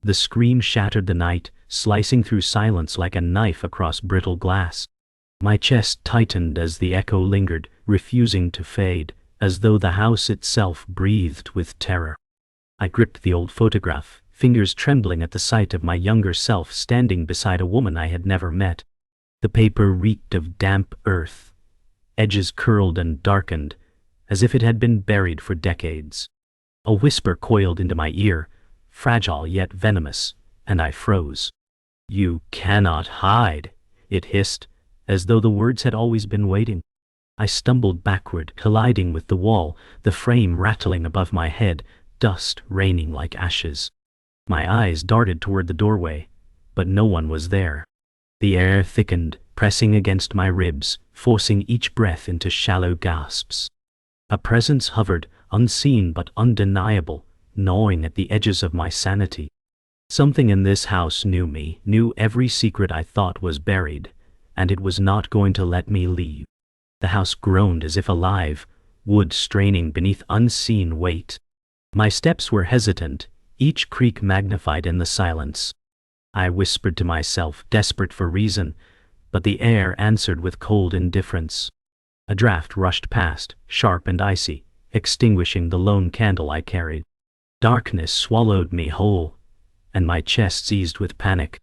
The scream shattered the night, slicing through silence like a knife across brittle glass. My chest tightened as the echo lingered, refusing to fade, as though the house itself breathed with terror. I gripped the old photograph, fingers trembling at the sight of my younger self standing beside a woman I had never met. The paper reeked of damp earth, edges curled and darkened, as if it had been buried for decades. A whisper coiled into my ear, fragile yet venomous, and I froze. "You cannot hide," it hissed, as though the words had always been waiting. I stumbled backward, colliding with the wall, the frame rattling above my head, dust raining like ashes. My eyes darted toward the doorway, but no one was there. The air thickened, pressing against my ribs, forcing each breath into shallow gasps. A presence hovered, unseen but undeniable, gnawing at the edges of my sanity. Something in this house knew me, knew every secret I thought was buried, and it was not going to let me leave. The house groaned as if alive, wood straining beneath unseen weight. My steps were hesitant, each creak magnified in the silence. I whispered to myself, desperate for reason, but the air answered with cold indifference. A draft rushed past, sharp and icy, extinguishing the lone candle I carried. Darkness swallowed me whole, and my chest seized with panic.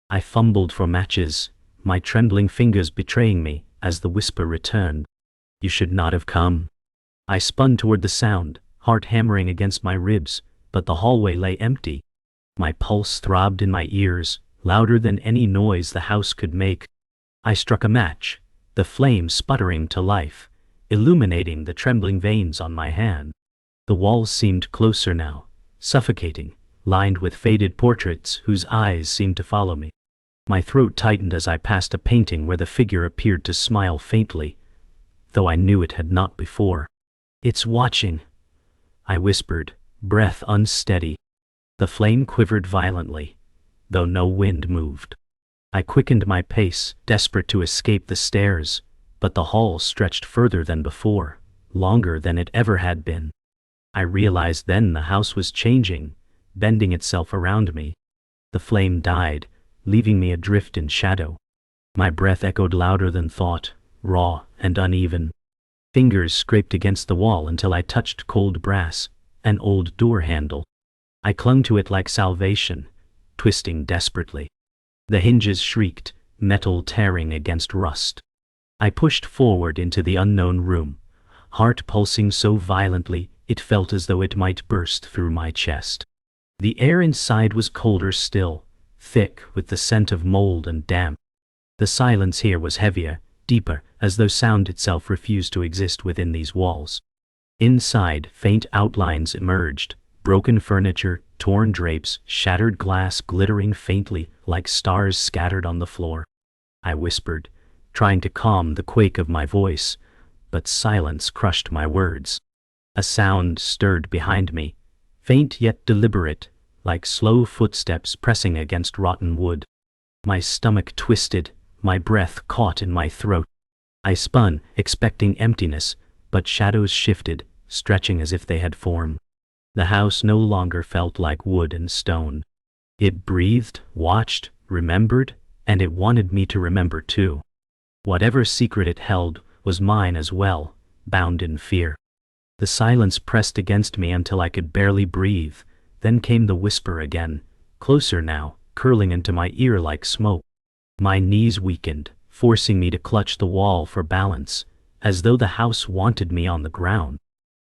I fumbled for matches, my trembling fingers betraying me as the whisper returned. "You should not have come." I spun toward the sound, heart hammering against my ribs, but the hallway lay empty. My pulse throbbed in my ears, louder than any noise the house could make. I struck a match, the flame sputtering to life, illuminating the trembling veins on my hand. The walls seemed closer now, suffocating, lined with faded portraits whose eyes seemed to follow me. My throat tightened as I passed a painting where the figure appeared to smile faintly, though I knew it had not before. "It's watching," I whispered, breath unsteady. The flame quivered violently, though no wind moved. I quickened my pace, desperate to escape the stairs, but the hall stretched further than before, longer than it ever had been. I realized then the house was changing, bending itself around me. The flame died, leaving me adrift in shadow. My breath echoed louder than thought, raw and uneven. Fingers scraped against the wall until I touched cold brass, an old door handle. I clung to it like salvation, twisting desperately. The hinges shrieked, metal tearing against rust. I pushed forward into the unknown room, heart pulsing so violently it felt as though it might burst through my chest. The air inside was colder still, thick with the scent of mold and damp. The silence here was heavier, deeper, as though sound itself refused to exist within these walls. Inside, faint outlines emerged, broken furniture, torn drapes, shattered glass glittering faintly like stars scattered on the floor. I whispered, trying to calm the quake of my voice, but silence crushed my words. A sound stirred behind me, faint yet deliberate, like slow footsteps pressing against rotten wood. My stomach twisted, my breath caught in my throat. I spun, expecting emptiness, but shadows shifted, stretching as if they had formed. The house no longer felt like wood and stone. It breathed, watched, remembered, and it wanted me to remember too. Whatever secret it held was mine as well, bound in fear. The silence pressed against me until I could barely breathe, then came the whisper again, closer now, curling into my ear like smoke. My knees weakened, forcing me to clutch the wall for balance, as though the house wanted me on the ground.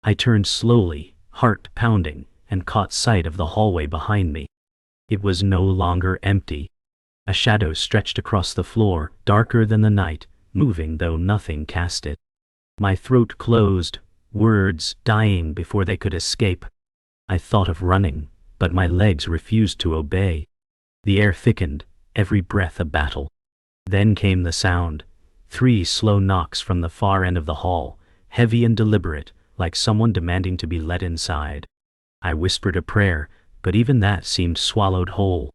I turned slowly, heart pounding, and caught sight of the hallway behind me. It was no longer empty. A shadow stretched across the floor, darker than the night, moving though nothing cast it. My throat closed, words dying before they could escape. I thought of running, but my legs refused to obey. The air thickened, every breath a battle. Then came the sound, 3 slow knocks from the far end of the hall, heavy and deliberate, like someone demanding to be let inside. I whispered a prayer, but even that seemed swallowed whole.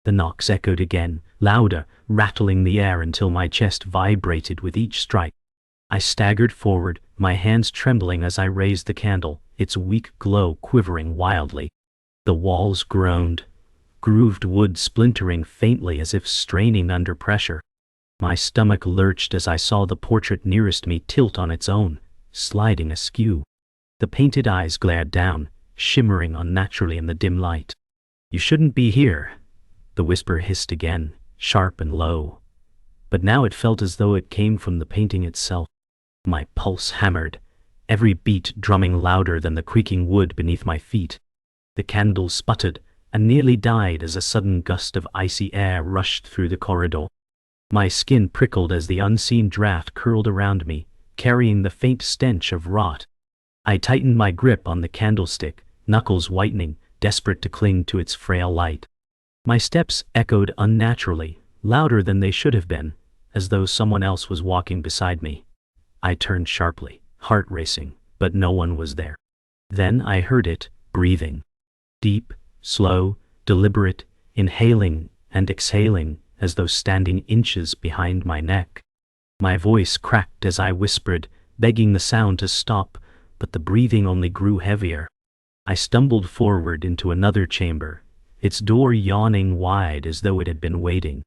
The knocks echoed again, louder, rattling the air until my chest vibrated with each strike. I staggered forward, my hands trembling as I raised the candle, its weak glow quivering wildly. The walls groaned, grooved wood splintering faintly as if straining under pressure. My stomach lurched as I saw the portrait nearest me tilt on its own, sliding askew. The painted eyes glared down, shimmering unnaturally in the dim light. "You shouldn't be here," the whisper hissed again, sharp and low. But now it felt as though it came from the painting itself. My pulse hammered, every beat drumming louder than the creaking wood beneath my feet. The candle sputtered and nearly died as a sudden gust of icy air rushed through the corridor. My skin prickled as the unseen draft curled around me, carrying the faint stench of rot. I tightened my grip on the candlestick, knuckles whitening, desperate to cling to its frail light. My steps echoed unnaturally, louder than they should have been, as though someone else was walking beside me. I turned sharply, heart racing, but no one was there. Then I heard it, breathing. Deep, slow, deliberate, inhaling and exhaling, as though standing inches behind my neck. My voice cracked as I whispered, begging the sound to stop, but the breathing only grew heavier. I stumbled forward into another chamber, its door yawning wide as though it had been waiting.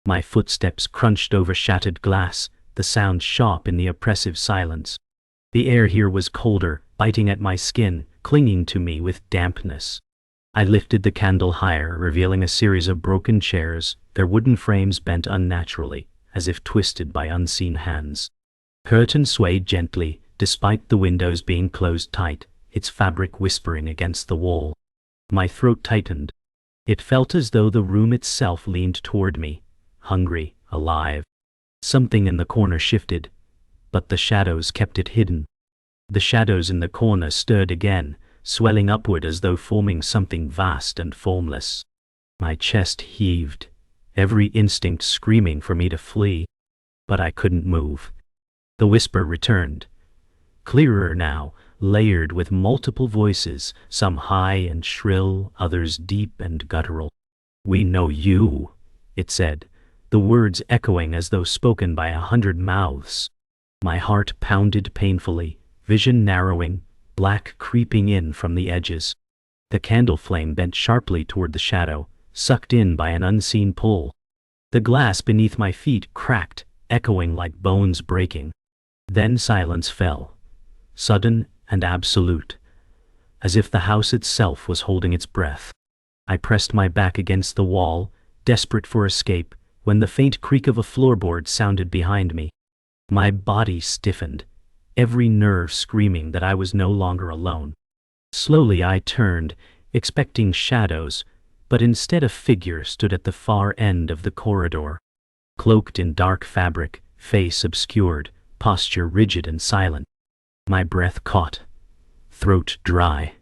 My footsteps crunched over shattered glass, the sound sharp in the oppressive silence. The air here was colder, biting at my skin, clinging to me with dampness. I lifted the candle higher, revealing a series of broken chairs, their wooden frames bent unnaturally, as if twisted by unseen hands. Curtains swayed gently, despite the windows being closed tight, its fabric whispering against the wall. My throat tightened. It felt as though the room itself leaned toward me, hungry, alive. Something in the corner shifted, but the shadows kept it hidden. The shadows in the corner stirred again, swelling upward as though forming something vast and formless. My chest heaved, every instinct screaming for me to flee. But I couldn't move. The whisper returned, clearer now, layered with multiple voices, some high and shrill, others deep and guttural. "We know you," it said, the words echoing as though spoken by 100 mouths. My heart pounded painfully, vision narrowing, black creeping in from the edges. The candle flame bent sharply toward the shadow, sucked in by an unseen pull. The glass beneath my feet cracked, echoing like bones breaking. Then silence fell, sudden and absolute, as if the house itself was holding its breath. I pressed my back against the wall, desperate for escape, when the faint creak of a floorboard sounded behind me. My body stiffened, every nerve screaming that I was no longer alone. Slowly I turned, expecting shadows, but instead a figure stood at the far end of the corridor. Cloaked in dark fabric, face obscured, posture rigid and silent. My breath caught, throat dry,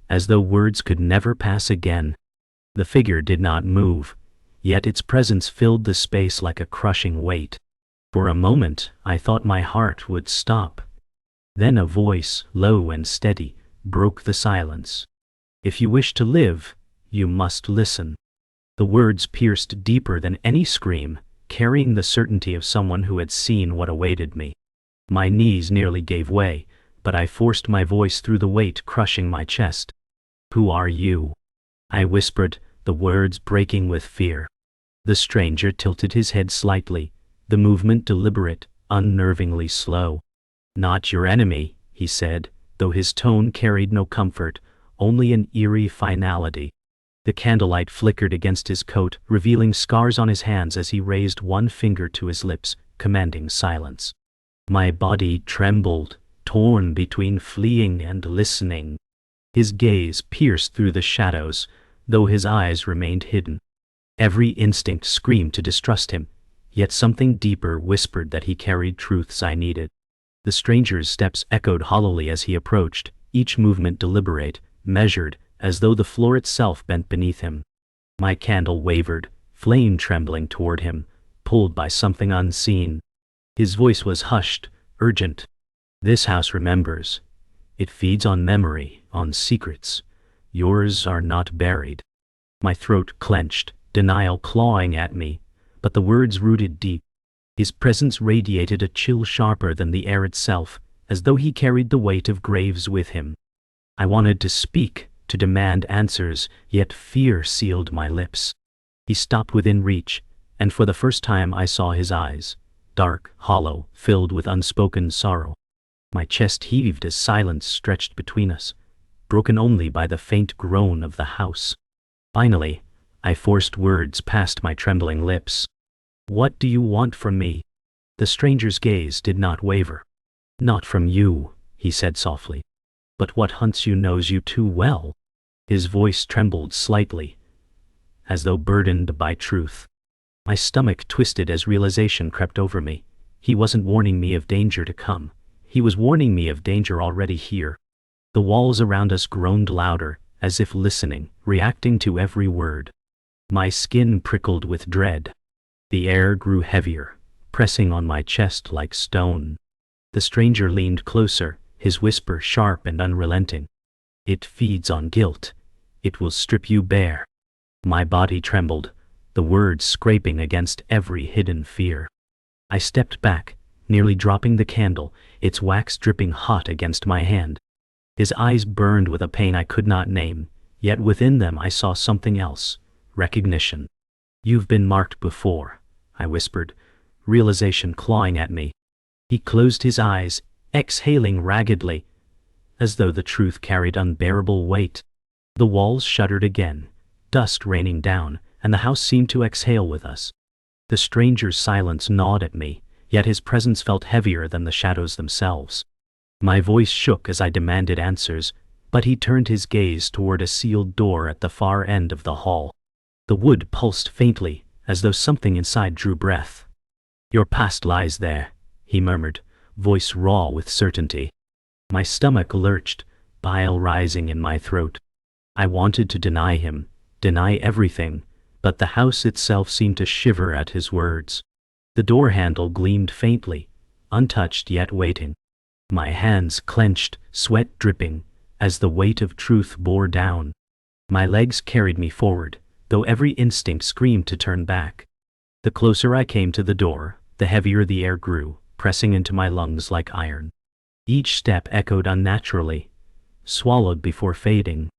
as though words could never pass again. The figure did not move, yet its presence filled the space like a crushing weight. For a moment, I thought my heart would stop. Then a voice, low and steady, broke the silence. "If you wish to live, you must listen." The words pierced deeper than any scream, carrying the certainty of someone who had seen what awaited me. My knees nearly gave way, but I forced my voice through the weight crushing my chest. "Who are you?" I whispered, the words breaking with fear. The stranger tilted his head slightly, the movement deliberate, unnervingly slow. "Not your enemy," he said, though his tone carried no comfort, only an eerie finality. The candlelight flickered against his coat, revealing scars on his hands as he raised one finger to his lips, commanding silence. My body trembled, torn between fleeing and listening. His gaze pierced through the shadows, though his eyes remained hidden. Every instinct screamed to distrust him, yet something deeper whispered that he carried truths I needed. The stranger's steps echoed hollowly as he approached, each movement deliberate, measured, as though the floor itself bent beneath him. My candle wavered, flame trembling toward him, pulled by something unseen. His voice was hushed, urgent. "This house remembers. It feeds on memory, on secrets. Yours are not buried." My throat clenched, denial clawing at me, but the words rooted deep. His presence radiated a chill sharper than the air itself, as though he carried the weight of graves with him. I wanted to speak, to demand answers, yet fear sealed my lips. He stopped within reach, and for the first time I saw his eyes, dark, hollow, filled with unspoken sorrow. My chest heaved as silence stretched between us, broken only by the faint groan of the house. Finally, I forced words past my trembling lips. "What do you want from me?" The stranger's gaze did not waver. "Not from you," he said softly. "But what hunts you knows you too well." His voice trembled slightly, as though burdened by truth. My stomach twisted as realization crept over me. He wasn't warning me of danger to come. He was warning me of danger already here. The walls around us groaned louder, as if listening, reacting to every word. My skin prickled with dread. The air grew heavier, pressing on my chest like stone. The stranger leaned closer, his whisper sharp and unrelenting. "It feeds on guilt. It will strip you bare." My body trembled, the words scraping against every hidden fear. I stepped back, nearly dropping the candle, its wax dripping hot against my hand. His eyes burned with a pain I could not name, yet within them I saw something else, recognition. "You've been marked before," I whispered, realization clawing at me. He closed his eyes, exhaling raggedly, as though the truth carried unbearable weight. The walls shuddered again, dusk raining down, and the house seemed to exhale with us. The stranger's silence gnawed at me, yet his presence felt heavier than the shadows themselves. My voice shook as I demanded answers, but he turned his gaze toward a sealed door at the far end of the hall. The wood pulsed faintly, as though something inside drew breath. "Your past lies there," he murmured, voice raw with certainty. My stomach lurched, bile rising in my throat. I wanted to deny him, deny everything, but the house itself seemed to shiver at his words. The door handle gleamed faintly, untouched yet waiting. My hands clenched, sweat dripping, as the weight of truth bore down. My legs carried me forward, though every instinct screamed to turn back. The closer I came to the door, the heavier the air grew, pressing into my lungs like iron. Each step echoed unnaturally, swallowed before fading.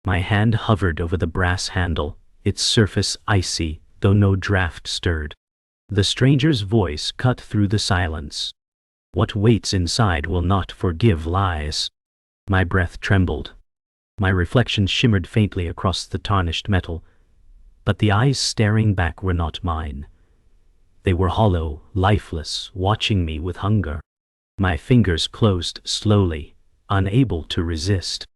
My hand hovered over the brass handle, its surface icy, though no draft stirred. The stranger's voice cut through the silence. "What waits inside will not forgive lies." My breath trembled. My reflection shimmered faintly across the tarnished metal, but the eyes staring back were not mine. They were hollow, lifeless, watching me with hunger. My fingers closed slowly, unable to resist.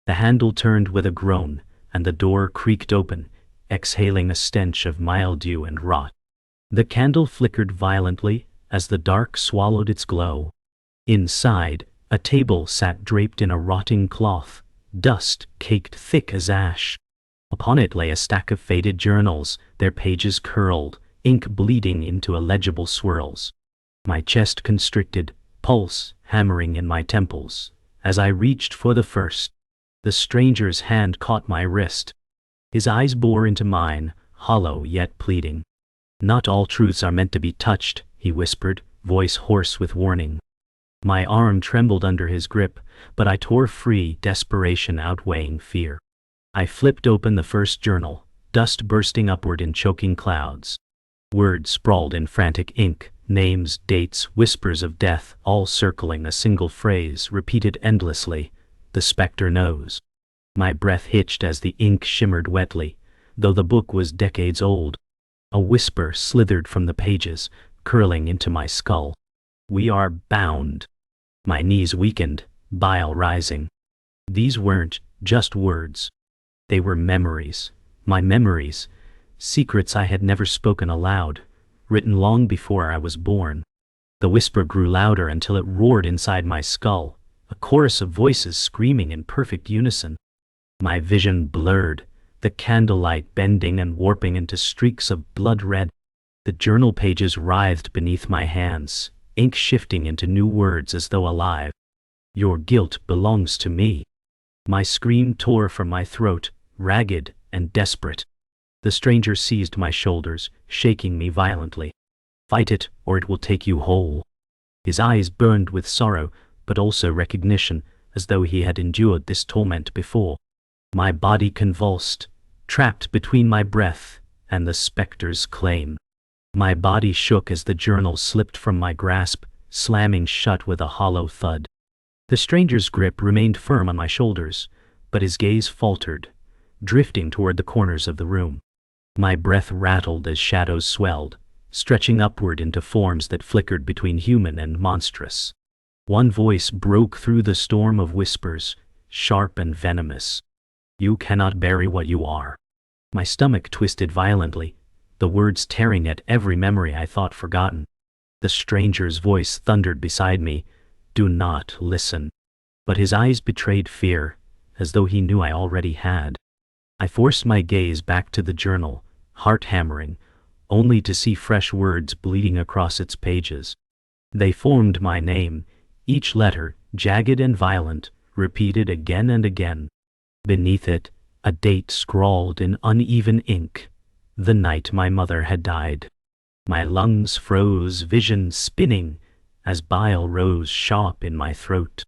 The handle turned with a groan, and the door creaked open, exhaling a stench of mildew and rot. The candle flickered violently as the dark swallowed its glow. Inside, a table sat draped in a rotting cloth, dust caked thick as ash. Upon it lay a stack of faded journals, their pages curled, ink bleeding into illegible swirls. My chest constricted, pulse hammering in my temples. As I reached for the first, the stranger's hand caught my wrist. His eyes bore into mine, hollow yet pleading. "Not all truths are meant to be touched," he whispered, voice hoarse with warning. My arm trembled under his grip, but I tore free, desperation outweighing fear. I flipped open the first journal, dust bursting upward in choking clouds. Words sprawled in frantic ink, names, dates, whispers of death, all circling a single phrase, repeated endlessly, "The Specter knows." My breath hitched as the ink shimmered wetly, though the book was decades old. A whisper slithered from the pages, curling into my skull. "We are bound." My knees weakened, bile rising. These weren't just words. They were memories. My memories. Secrets I had never spoken aloud, written long before I was born. The whisper grew louder until it roared inside my skull, a chorus of voices screaming in perfect unison. My vision blurred, the candlelight bending and warping into streaks of blood red. The journal pages writhed beneath my hands, ink shifting into new words as though alive. "Your guilt belongs to me." My scream tore from my throat, ragged and desperate. The stranger seized my shoulders, shaking me violently. "Fight it, or it will take you whole." His eyes burned with sorrow, but also recognition, as though he had endured this torment before. My body convulsed, trapped between my breath and the specter's claim. My body shook as the journal slipped from my grasp, slamming shut with a hollow thud. The stranger's grip remained firm on my shoulders, but his gaze faltered, drifting toward the corners of the room. My breath rattled as shadows swelled, stretching upward into forms that flickered between human and monstrous. One voice broke through the storm of whispers, sharp and venomous. "You cannot bury what you are." My stomach twisted violently, the words tearing at every memory I thought forgotten. The stranger's voice thundered beside me, "Do not listen." But his eyes betrayed fear, as though he knew I already had. I forced my gaze back to the journal, heart hammering, only to see fresh words bleeding across its pages. They formed my name, each letter, jagged and violent, repeated again and again. Beneath it, a date scrawled in uneven ink, the night my mother had died. My lungs froze, vision spinning, as bile rose sharp in my throat.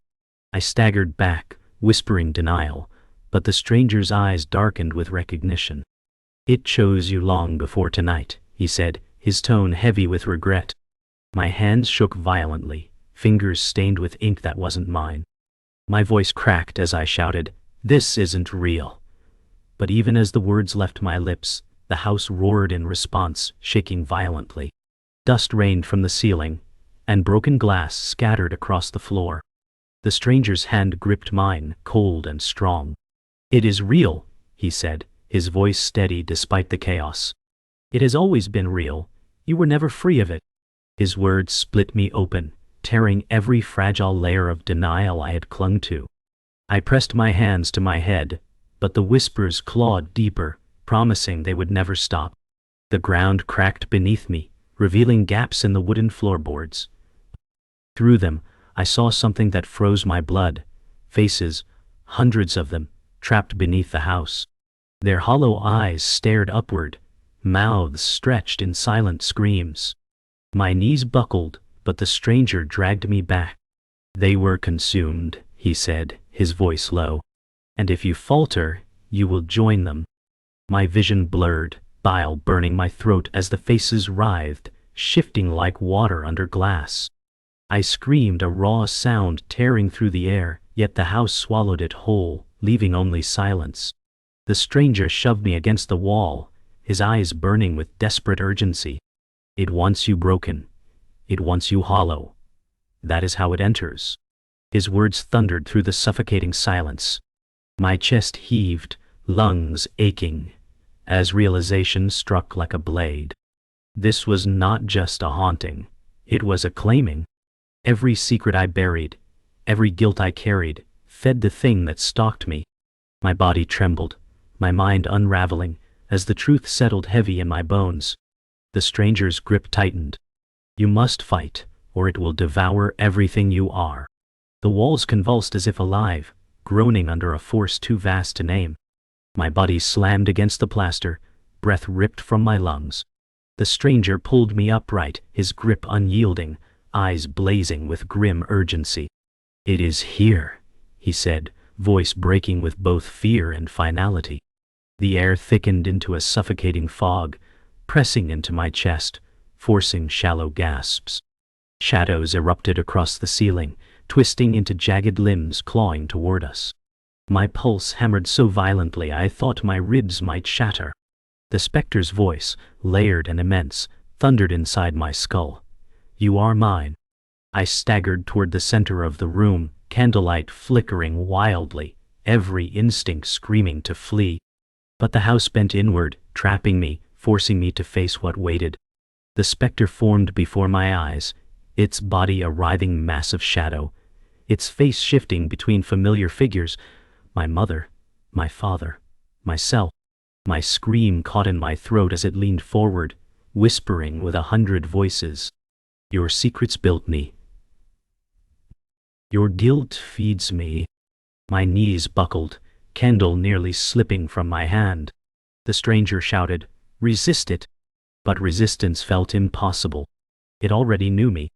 I staggered back, whispering denial, but the stranger's eyes darkened with recognition. "It chose you long before tonight," he said, his tone heavy with regret. My hands shook violently, fingers stained with ink that wasn't mine. My voice cracked as I shouted, "This isn't real." But even as the words left my lips, the house roared in response, shaking violently. Dust rained from the ceiling, and broken glass scattered across the floor. The stranger's hand gripped mine, cold and strong. "It is real," he said, his voice steady despite the chaos. "It has always been real. You were never free of it." His words split me open, tearing every fragile layer of denial I had clung to. I pressed my hands to my head, but the whispers clawed deeper, promising they would never stop. The ground cracked beneath me, revealing gaps in the wooden floorboards. Through them, I saw something that froze my blood. Faces, hundreds of them, trapped beneath the house. Their hollow eyes stared upward, mouths stretched in silent screams. My knees buckled, but the stranger dragged me back. "They were consumed," he said, his voice low. "And if you falter, you will join them." My vision blurred, bile burning my throat as the faces writhed, shifting like water under glass. I screamed, a raw sound tearing through the air, yet the house swallowed it whole, leaving only silence. The stranger shoved me against the wall, his eyes burning with desperate urgency. "It wants you broken. It wants you hollow. That is how it enters." His words thundered through the suffocating silence. My chest heaved, lungs aching, as realization struck like a blade. This was not just a haunting, it was a claiming. Every secret I buried, every guilt I carried, fed the thing that stalked me. My body trembled, my mind unraveling, as the truth settled heavy in my bones. The stranger's grip tightened. "You must fight, or it will devour everything you are." The walls convulsed as if alive, groaning under a force too vast to name. My body slammed against the plaster, breath ripped from my lungs. The stranger pulled me upright, his grip unyielding, eyes blazing with grim urgency. "It is here," he said, voice breaking with both fear and finality. The air thickened into a suffocating fog, pressing into my chest, forcing shallow gasps. Shadows erupted across the ceiling, twisting into jagged limbs clawing toward us. My pulse hammered so violently I thought my ribs might shatter. The specter's voice, layered and immense, thundered inside my skull. "You are mine." I staggered toward the center of the room, candlelight flickering wildly, every instinct screaming to flee. But the house bent inward, trapping me, forcing me to face what waited. The specter formed before my eyes, its body a writhing mass of shadow, its face shifting between familiar figures, my mother, my father, myself. My scream caught in my throat as it leaned forward, whispering with 100 voices. "Your secrets built me. Your guilt feeds me." My knees buckled, candle nearly slipping from my hand. The stranger shouted, "Resist it." But resistance felt impossible. It already knew me.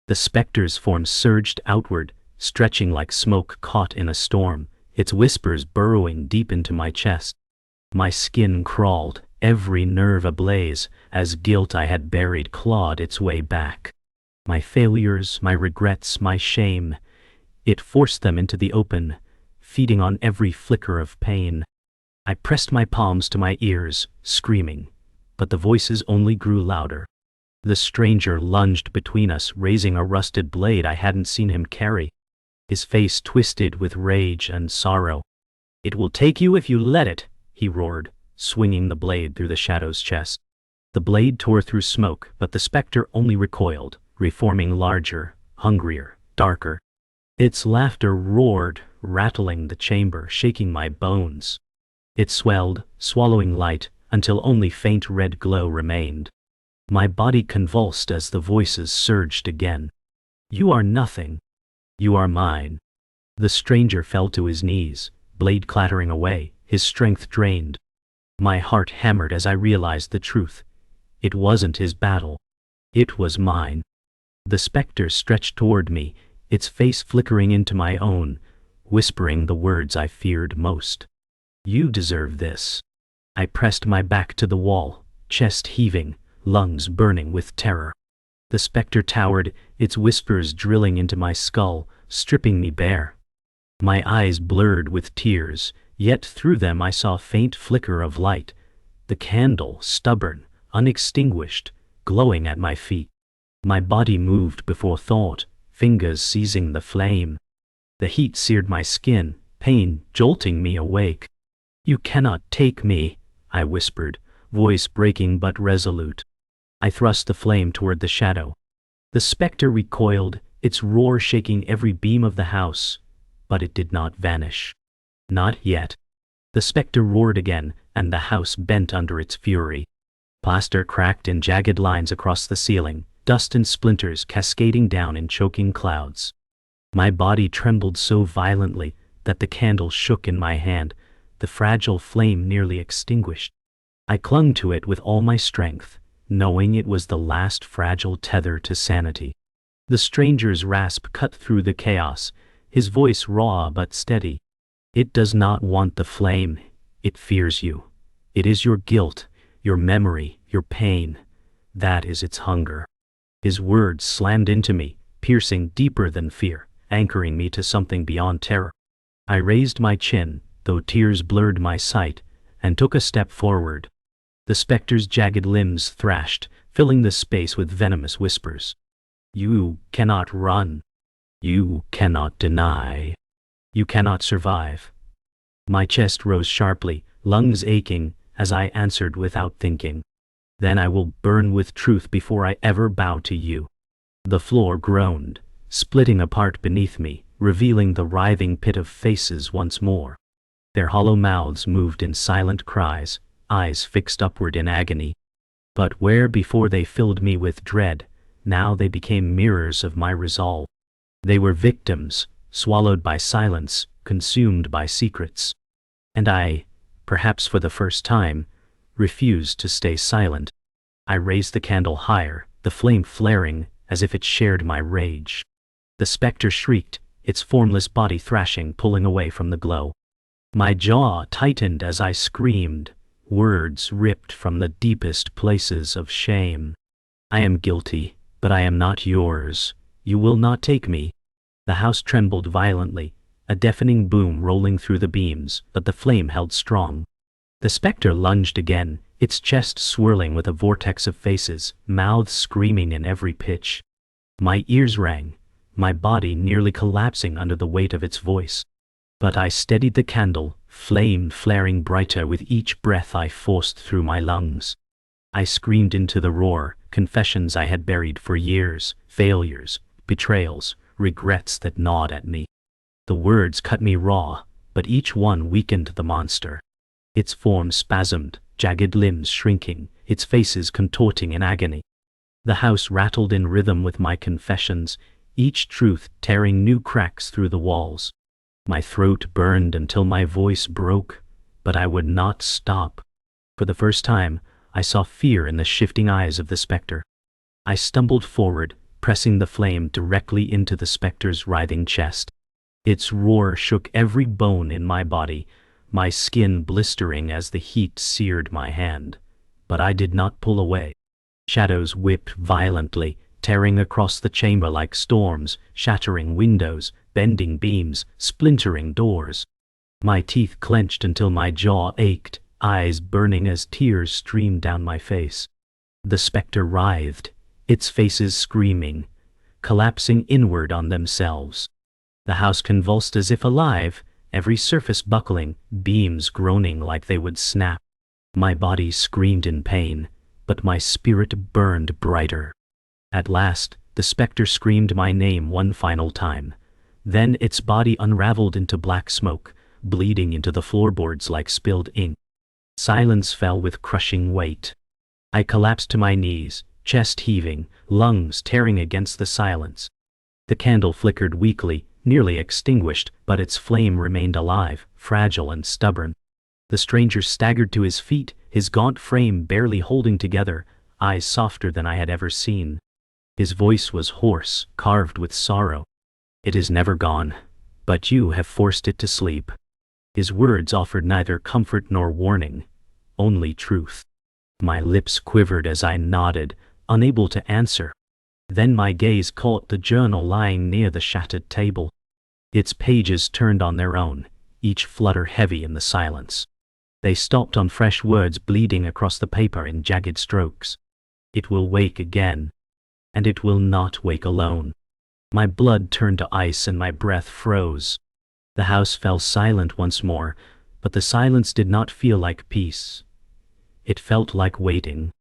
The specter's form surged outward, stretching like smoke caught in a storm, its whispers burrowing deep into my chest. My skin crawled, every nerve ablaze, as guilt I had buried clawed its way back. My failures, my regrets, my shame, it forced them into the open, feeding on every flicker of pain. I pressed my palms to my ears, screaming, but the voices only grew louder. The stranger lunged between us, raising a rusted blade I hadn't seen him carry, his face twisted with rage and sorrow. "It will take you if you let it," he roared, swinging the blade through the shadow's chest. The blade tore through smoke, but the specter only recoiled, reforming larger, hungrier, darker. Its laughter roared, rattling the chamber, shaking my bones. It swelled, swallowing light, until only faint red glow remained. My body convulsed as the voices surged again. "You are nothing. You are mine." The stranger fell to his knees, blade clattering away, his strength drained. My heart hammered as I realized the truth. It wasn't his battle. It was mine. The specter stretched toward me, its face flickering into my own, whispering the words I feared most. "You deserve this." I pressed my back to the wall, chest heaving, lungs burning with terror. The specter towered, its whispers drilling into my skull, stripping me bare. My eyes blurred with tears, yet through them I saw a faint flicker of light, the candle, stubborn, unextinguished, glowing at my feet. My body moved before thought, fingers seizing the flame. The heat seared my skin, pain jolting me awake. "You cannot take me," I whispered, voice breaking but resolute. I thrust the flame toward the shadow. The specter recoiled, its roar shaking every beam of the house, but it did not vanish. Not yet. The specter roared again, and the house bent under its fury. Plaster cracked in jagged lines across the ceiling, dust and splinters cascading down in choking clouds. My body trembled so violently that the candle shook in my hand, the fragile flame nearly extinguished. I clung to it with all my strength, knowing it was the last fragile tether to sanity. The stranger's rasp cut through the chaos, his voice raw but steady. "It does not want the flame, it fears you. It is your guilt, your memory, your pain. That is its hunger." His words slammed into me, piercing deeper than fear, anchoring me to something beyond terror. I raised my chin, though tears blurred my sight, and took a step forward. The specter's jagged limbs thrashed, filling the space with venomous whispers. "You cannot run. You cannot deny. You cannot survive." My chest rose sharply, lungs aching, as I answered without thinking. "Then I will burn with truth before I ever bow to you." The floor groaned, splitting apart beneath me, revealing the writhing pit of faces once more. Their hollow mouths moved in silent cries, eyes fixed upward in agony. But where before they filled me with dread, now they became mirrors of my resolve. They were victims, swallowed by silence, consumed by secrets. And I, perhaps for the first time, refused to stay silent. I raised the candle higher, the flame flaring as if it shared my rage. The specter shrieked, its formless body thrashing, pulling away from the glow. My jaw tightened as I screamed, words ripped from the deepest places of shame. "I am guilty, but I am not yours. You will not take me." The house trembled violently, a deafening boom rolling through the beams, but the flame held strong. The specter lunged again, its chest swirling with a vortex of faces, mouths screaming in every pitch. My ears rang, my body nearly collapsing under the weight of its voice. But I steadied the candle, flame flaring brighter with each breath I forced through my lungs. I screamed into the roar, confessions I had buried for years, failures, betrayals, regrets that gnawed at me. The words cut me raw, but each one weakened the monster. Its form spasmed, jagged limbs shrinking, its faces contorting in agony. The house rattled in rhythm with my confessions, each truth tearing new cracks through the walls. My throat burned until my voice broke, but I would not stop. For the first time, I saw fear in the shifting eyes of the specter. I stumbled forward, pressing the flame directly into the specter's writhing chest. Its roar shook every bone in my body, my skin blistering as the heat seared my hand. But I did not pull away. Shadows whipped violently, tearing across the chamber like storms, shattering windows, bending beams, splintering doors. My teeth clenched until my jaw ached, eyes burning as tears streamed down my face. The specter writhed, its faces screaming, collapsing inward on themselves. The house convulsed as if alive, every surface buckling, beams groaning like they would snap. My body screamed in pain, but my spirit burned brighter. At last, the specter screamed my name one final time. Then its body unraveled into black smoke, bleeding into the floorboards like spilled ink. Silence fell with crushing weight. I collapsed to my knees, chest heaving, lungs tearing against the silence. The candle flickered weakly, nearly extinguished, but its flame remained alive, fragile and stubborn. The stranger staggered to his feet, his gaunt frame barely holding together, eyes softer than I had ever seen. His voice was hoarse, carved with sorrow. "It is never gone, but you have forced it to sleep." His words offered neither comfort nor warning, only truth. My lips quivered as I nodded, unable to answer. Then my gaze caught the journal lying near the shattered table. Its pages turned on their own, each flutter heavy in the silence. They stopped on fresh words bleeding across the paper in jagged strokes. "It will wake again. And it will not wake alone." My blood turned to ice and my breath froze. The house fell silent once more, but the silence did not feel like peace. It felt like waiting.